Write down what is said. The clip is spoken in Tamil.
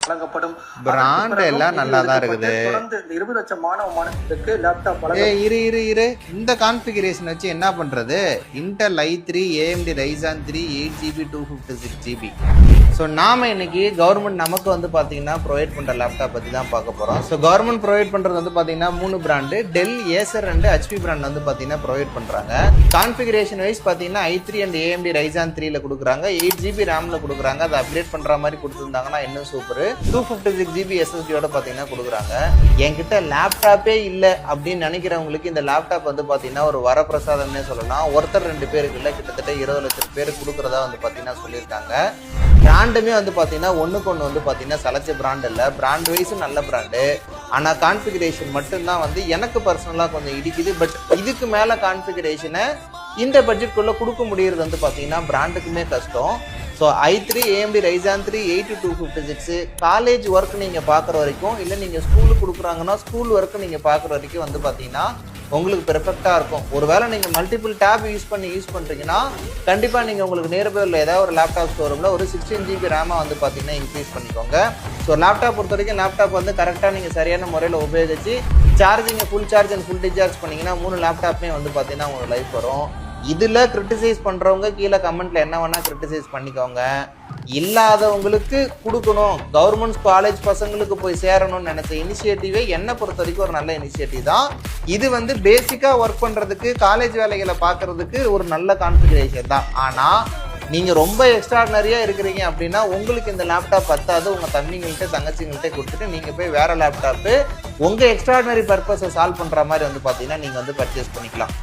வழங்கப்படும். பிராண்ட் எல்லாம் நல்லா தான் இருக்குது. தொடர்ந்து இந்த 20 லட்சம் மாணவர்களுக்கு லேப்டாப் இரு இந்த கான்ஃபிகரேஷன் வச்சு என்ன பண்றது? Intel i3 AMD Ryzen 3 8GB 256GB. So நாம இன்னைக்கு கவர்மெண்ட் நமக்கு வந்து பார்த்தீங்கன்னா ப்ரொவைட் பண்ணுற லேப்டாப் பற்றி தான் பார்க்க போகிறோம். ஸோ கவர்மெண்ட் ப்ரொவைட் பண்ணுறது வந்து பார்த்தீங்கன்னா 3 brand, Dell, Acer and HP brand வந்து பார்த்தீங்கன்னா ப்ரொவைட் பண்ணுறாங்க. கான்ஃபிகரேஷன் வைஸ் பார்த்தீங்கன்னா i3 அண்ட் AMD Ryzen 3ல கொடுக்குறாங்க, 8GB ரேமில் கொடுக்குறாங்க. அதை அப்டேட் பண்ணுற மாதிரி கொடுத்துருந்தாங்கன்னா இன்னும் சூப்பர். 256GB SSDயோட பார்த்தீங்கன்னா கொடுக்குறாங்க. என்கிட்ட லேப்டாப்பே இல்லை அப்படின்னு நினைக்கிறவங்களுக்கு இந்த லேப்டாப் வந்து பார்த்தீங்கன்னா ஒரு வரப்பிரசாதம்னே சொல்லலாம். ஒருத்தர் 2 பேருக்கு இல்லை, கிட்டத்தட்ட 20 லட்சம் பேருக்கு கொடுக்குறதா வந்து பார்த்தீங்கன்னா சொல்லியிருக்காங்க. பிராண்டுமே வந்து பார்த்தீங்கன்னா ஒன்றுக்கு ஒன்று வந்து பார்த்தீங்கன்னா சலைச்ச பிராண்ட் இல்லை, பிராண்ட் வைஸும் நல்ல பிராண்டு. ஆனால் கான்ஃபிகரேஷன் மட்டும்தான் வந்து எனக்கு பர்சனலாக கொஞ்சம் இடிக்குது. பட் இதுக்கு மேலே கான்ஃபிகரேஷனை இந்த பட்ஜெட்குள்ளே கொடுக்க முடியறது வந்து பார்த்தீங்கன்னா பிராண்டுக்குமே கஷ்டம். So i3 AMD Ryzen 3 8256 college work நீங்கள் பார்க்குற வரைக்கும், இல்லை நீங்கள் ஸ்கூலுக்கு கொடுக்குறாங்கன்னா ஸ்கூல் ஒர்க்கு நீங்கள் பார்க்குற வரைக்கும் வந்து பார்த்தீங்கன்னா உங்களுக்கு பெர்ஃபெக்டாக இருக்கும். ஒருவேளை நீங்கள் மல்டிபிள் டேப் யூஸ் பண்ணுறீங்கன்னா கண்டிப்பாக நீங்கள் உங்களுக்கு நியர்பை உள்ள ஏதாவது ஒரு லேப்டாப் ஸ்டோரூமில் ஒரு 16GB ரேமாக வந்து பார்த்தீங்கன்னா இன்க்ரீஸ் பண்ணிக்கோங்க. ஸோ லேப்டாப் பொறுத்த வரைக்கும் லேப்டாப் வந்து கரெக்டாக நீங்கள் சரியான முறையில் உபயோகிச்சு சார்ஜிங்கை full charge and full discharge பண்ணிங்கன்னா 3 லேப்டாப்புமே வந்து பார்த்தீங்கன்னா உங்களுக்கு லைஃப் வரும். இதில் கிரிட்டிசைஸ் பண்ணுறவங்க கீழே கமெண்ட்டில் என்ன வேணால் கிரிட்டிசைஸ் பண்ணிக்கோங்க. இல்லாதவங்களுக்கு கொடுக்கணும், கவர்மெண்ட் காலேஜ் பசங்களுக்கு போய் சேரணும்னு நினைச்ச இனிஷியேட்டிவே என்னை பொறுத்த வரைக்கும் ஒரு நல்ல இனிஷியேட்டிவ் தான். இது வந்து பேசிக்காக ஒர்க் பண்ணுறதுக்கு, காலேஜ் வேலைகளை பார்க்குறதுக்கு ஒரு நல்ல கான்ஃபிகரேஷன் தான். ஆனால் நீங்கள் ரொம்ப எக்ஸ்ட்ராடனரியாக இருக்கிறீங்க அப்படின்னா உங்களுக்கு இந்த லேப்டாப் பத்தாது. உங்கள் தம்பிங்கள்ட்ட தங்கச்சிங்கள்ட்ட கொடுத்துட்டு நீங்கள் போய் வேறு லேப்டாப்பு உங்கள் எக்ஸ்ட்ராடனரி பர்பஸை சால்வ் பண்ணுற மாதிரி வந்து பார்த்தீங்கன்னா நீங்கள் வந்து பர்ச்சேஸ் பண்ணிக்கலாம்.